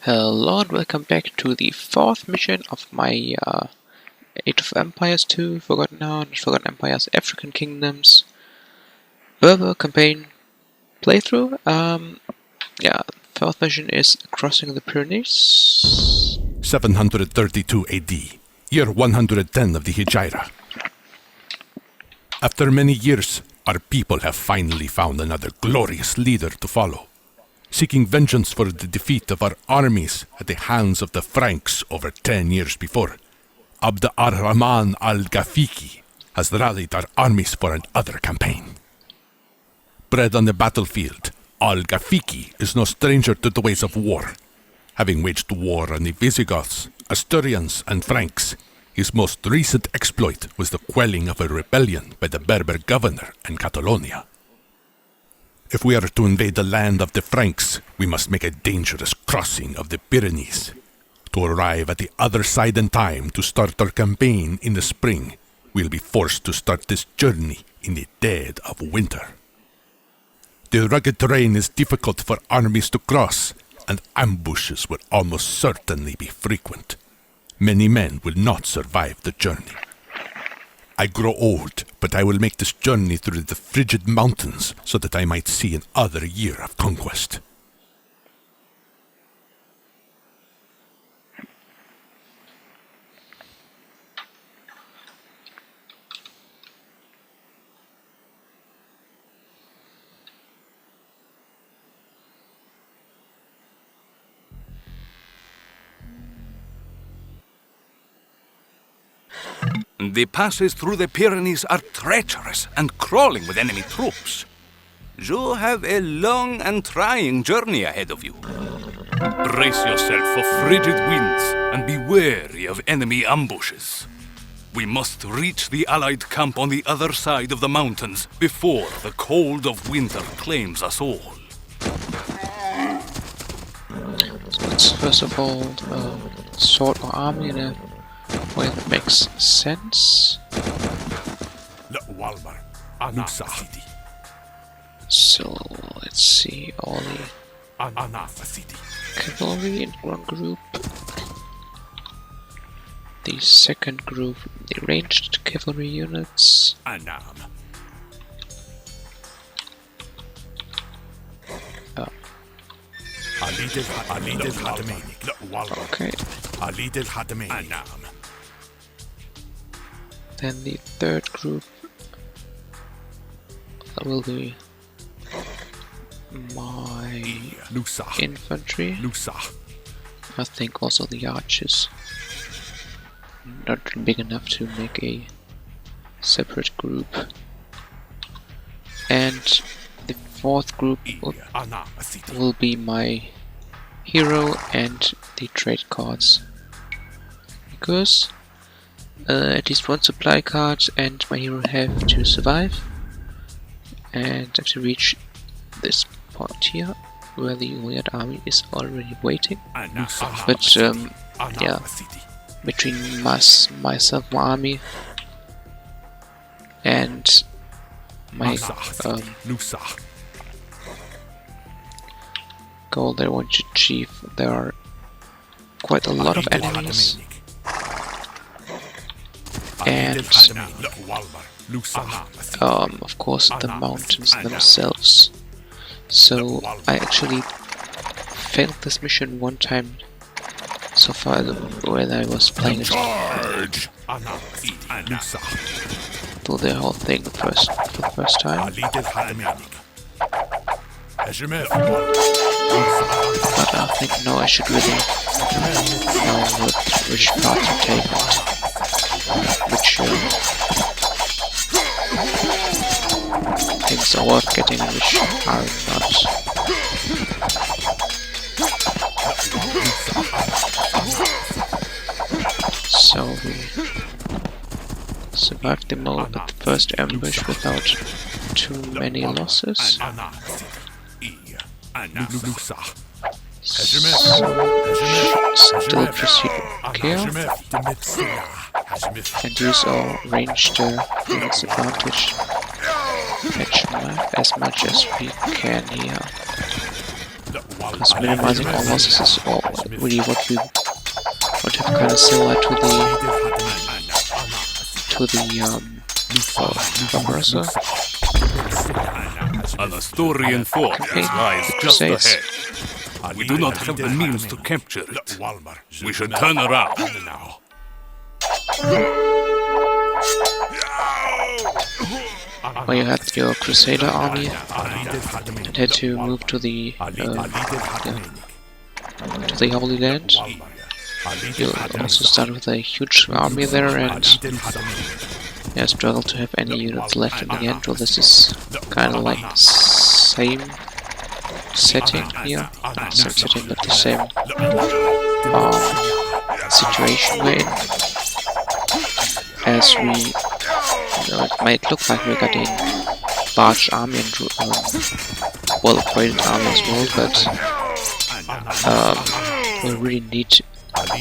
Hello and welcome back to the fourth mission of my Age of Empires 2, Forgotten Empires, African Kingdoms, Berber campaign playthrough. Fourth mission is crossing the Pyrenees. 732 AD, year 110 of the Hijra. After many years, our people have finally found another glorious leader to follow. Seeking vengeance for the defeat of our armies at the hands of the Franks over 10 years before, Abd ar-Rahman al-Ghafiqi has rallied our armies for another campaign. Bred on the battlefield, al-Ghafiqi is no stranger to the ways of war. Having waged war on the Visigoths, Asturians and Franks, his most recent exploit was the quelling of a rebellion by the Berber governor in Catalonia. If we are to invade the land of the Franks, we must make a dangerous crossing of the Pyrenees. To arrive at the other side in time to start our campaign in the spring, we'll be forced to start this journey in the dead of winter. The rugged terrain is difficult for armies to cross, and ambushes will almost certainly be frequent. Many men will not survive the journey. I grow old, but I will make this journey through the frigid mountains so that I might see another year of conquest. The passes through the Pyrenees are treacherous and crawling with enemy troops. You have a long and trying journey ahead of you. Brace yourself for frigid winds and be wary of enemy ambushes. We must reach the Allied camp on the other side of the mountains before the cold of winter claims us all. So let's first of all sort our army in a way that makes sense. So let's see all the cavalry in one group. The second group, the ranged cavalry units. Okay. Then the third group will be my infantry. I think also the archers. Not big enough to make a separate group. And the fourth group will be my hero and the trade cards. Because at least one supply card and my hero have to survive and have to reach this point here where the Umayyad army is already waiting. But yeah, between myself, my army, and my goal that I want to achieve, there are quite a lot of enemies. And of course the mountains themselves. So I actually failed this mission one time so far when I was playing it through the whole thing for the first time. But I think now I should really know which path to take and which things are worth getting and which are not. So we survived the first ambush without too many losses. Still proceed with care. and use our ranged units advantage as much as we can here. Because minimizing our losses is really what we would have kind of similar to the Berber. An Asturian fortress lies just ahead. We do not have the means to capture it. We should turn around now. Well, you had your Crusader army and had to move to the Holy Land. You also started with a huge army there and struggled to have any units left in the end. Well, this is kind of like the same setting here, not the same setting, but the same situation we're in. As we, it might look like we're getting large army and well-upgraded army as well, but we really need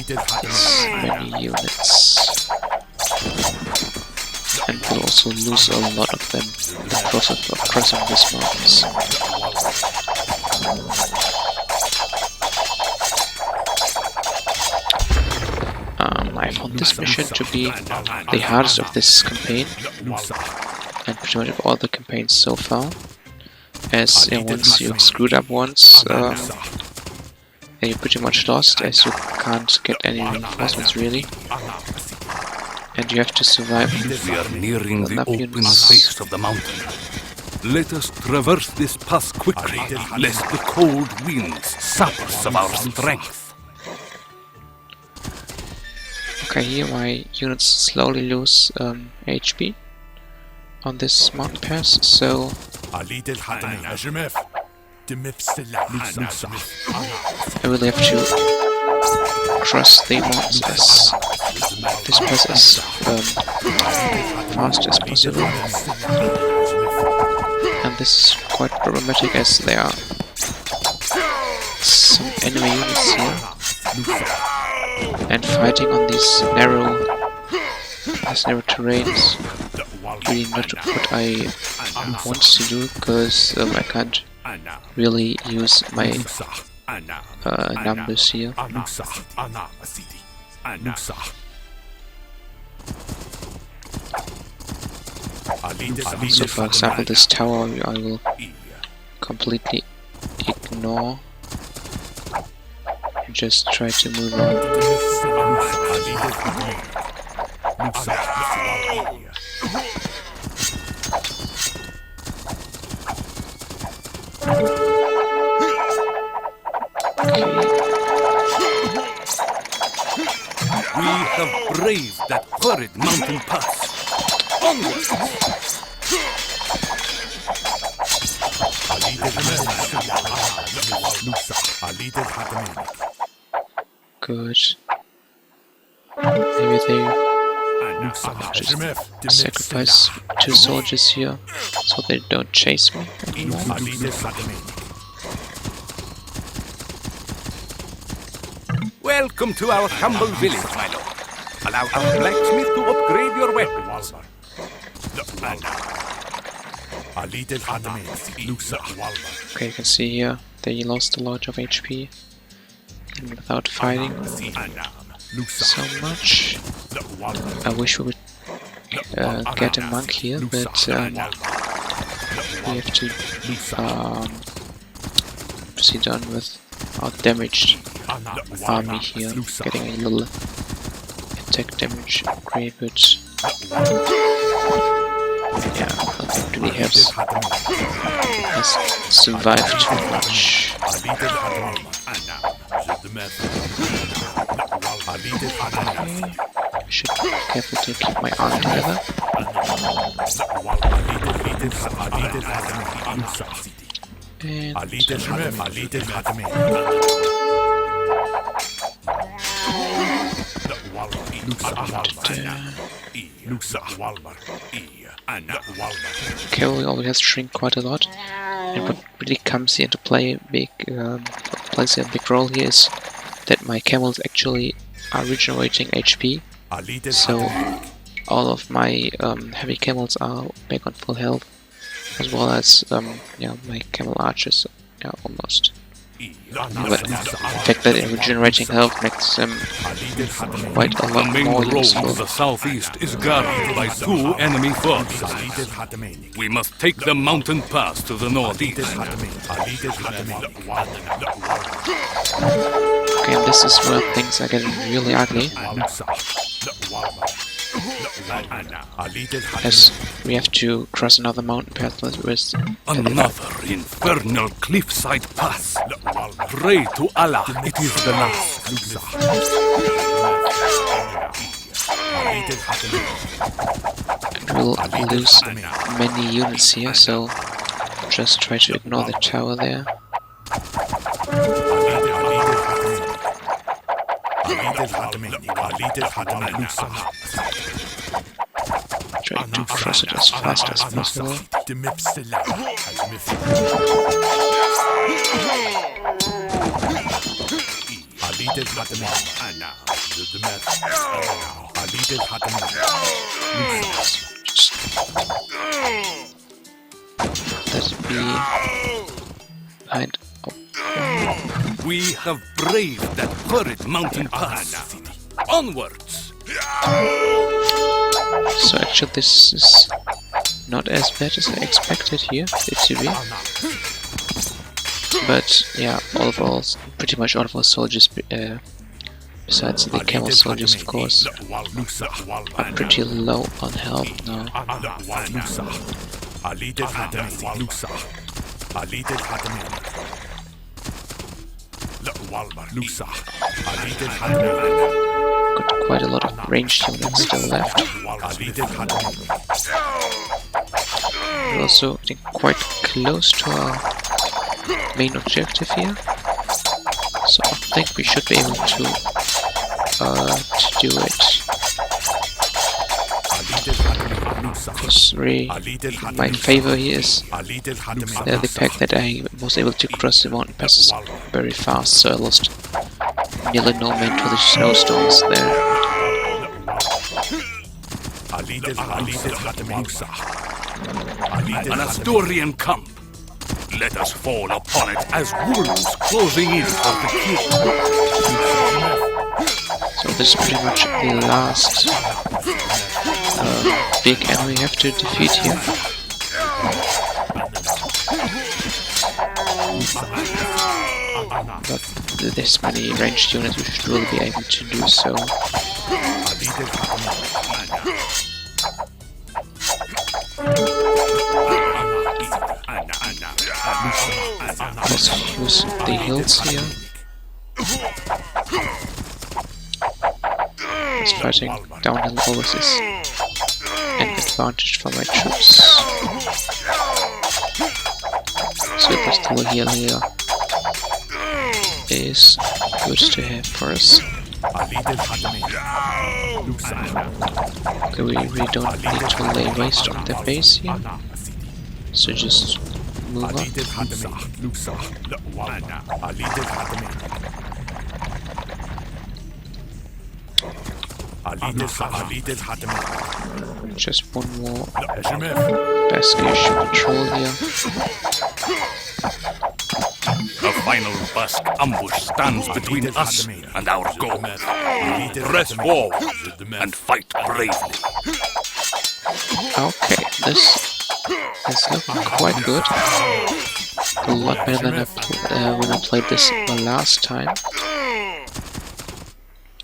this many units, and we'll also lose a lot of them in the process of crossing these mountains. I found this mission to be the hardest of this campaign, and pretty much of all the campaigns so far, as once you screwed up once, you're pretty much lost, as you can't get any reinforcements really, and you have to survive. We are nearing the open face of the mountain. Let us traverse this pass quickly, lest the cold winds sap us of our strength. Okay, here my units slowly lose HP on this mountain pass, so I really have to cross the mountains this pass as fast as possible, and this is quite problematic as there are some enemy units here, and fighting on these narrow terrains really not what I want to do, because I can't really use my numbers here. So for example, this tower I will completely ignore and just try to move on. We have braved that horrid mountain pass. Onward! Good. Maybe they just sacrifice 2 soldiers here so they don't chase me anymore. Welcome to our humble village, my lord. Allow our blacksmith to upgrade your weapons. Okay, you can see here they lost a lot of HP and without fighting so much. I wish we would get a monk here, but we have to proceed on with our damaged army here, getting a little attack damage upgrade, but yeah, I don't really have survived too much. Okay. Should be careful to keep my army together. Cavalry always has shrink quite a lot, and what really comes here to play plays a big role here is that my camels actually are regenerating HP So all of my heavy camels are back on full health, as well as yeah, my camel archers, yeah, almost. But the fact that in regenerating health makes them quite a lot The more main road useful. to the southeast is guarded by 2 enemy forces. We must take the mountain pass to the northeast. Okay, and this is where things are getting really ugly, as we have to cross another mountain path with Another infernal cliffside pass. Pray to Allah, it is the last. and we'll lose many units here, so just try to ignore the tower there. Try to cross it as fast as possible. Just let it be behind. Oh, We have braved that horrid mountain pass. Onwards! so actually this is not as bad as I expected here, it to be. But yeah, overall, pretty much all of our soldiers, besides the camel soldiers of course, are pretty low on health now. Got quite a lot of ranged units still left. We're also getting quite close to our main objective here, so I think we should be able to do it. Because really, my favor here is the fact that I was able to cross the mountain passes very fast, so I lost nearly no men to the snowstorms there. An Asturian camp. Let us fall upon it as wolves closing in for the kill. So this is pretty much the last big enemy we have to defeat here. But this many ranged units, we should really be able to do so. Let's use the hills here. This fighting downhill always is an advantage for my troops. So this little hill here is good to have for us. Okay, we really don't need to lay waste on their base here, so just move on. Just one more Basque patrol here. A final Basque ambush stands between us and our goal. Press forward and fight bravely. Okay, this is looking quite good. A lot better than when I played this the last time.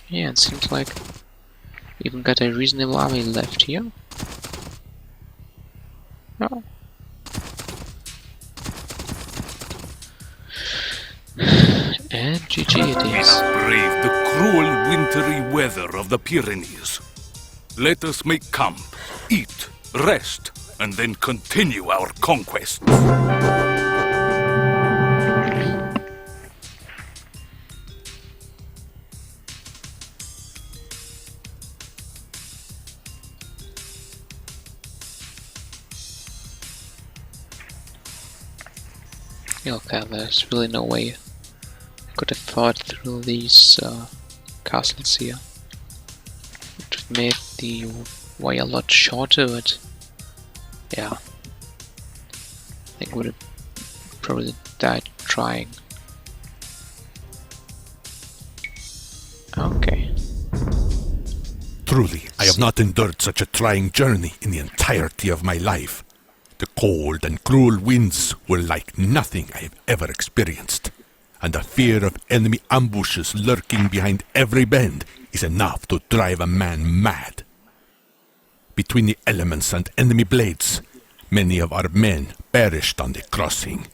Yeah, it seems like we even got a reasonable army left here. Oh. And GG it is. Brave the cruel wintry weather of the Pyrenees. Let us make camp, eat, rest, and then continue our conquest. Okay, there's really no way I could have fought through these castles here. It would made the way a lot shorter, but yeah, I think would have probably died trying. Okay. Truly, I have not endured such a trying journey in the entirety of my life. The cold and cruel winds were like nothing I have ever experienced, and the fear of enemy ambushes lurking behind every bend is enough to drive a man mad. Between the elements and enemy blades, many of our men perished on the crossing.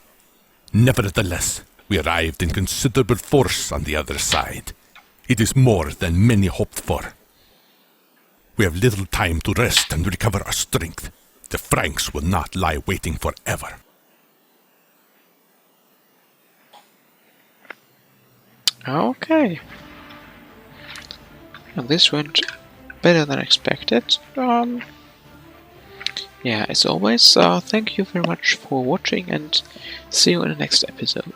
Nevertheless, we arrived in considerable force on the other side. It is more than many hoped for. We have little time to rest and recover our strength. The Franks will not lie waiting forever. Okay. And this went better than expected. Yeah, as always, thank you very much for watching and see you in the next episode.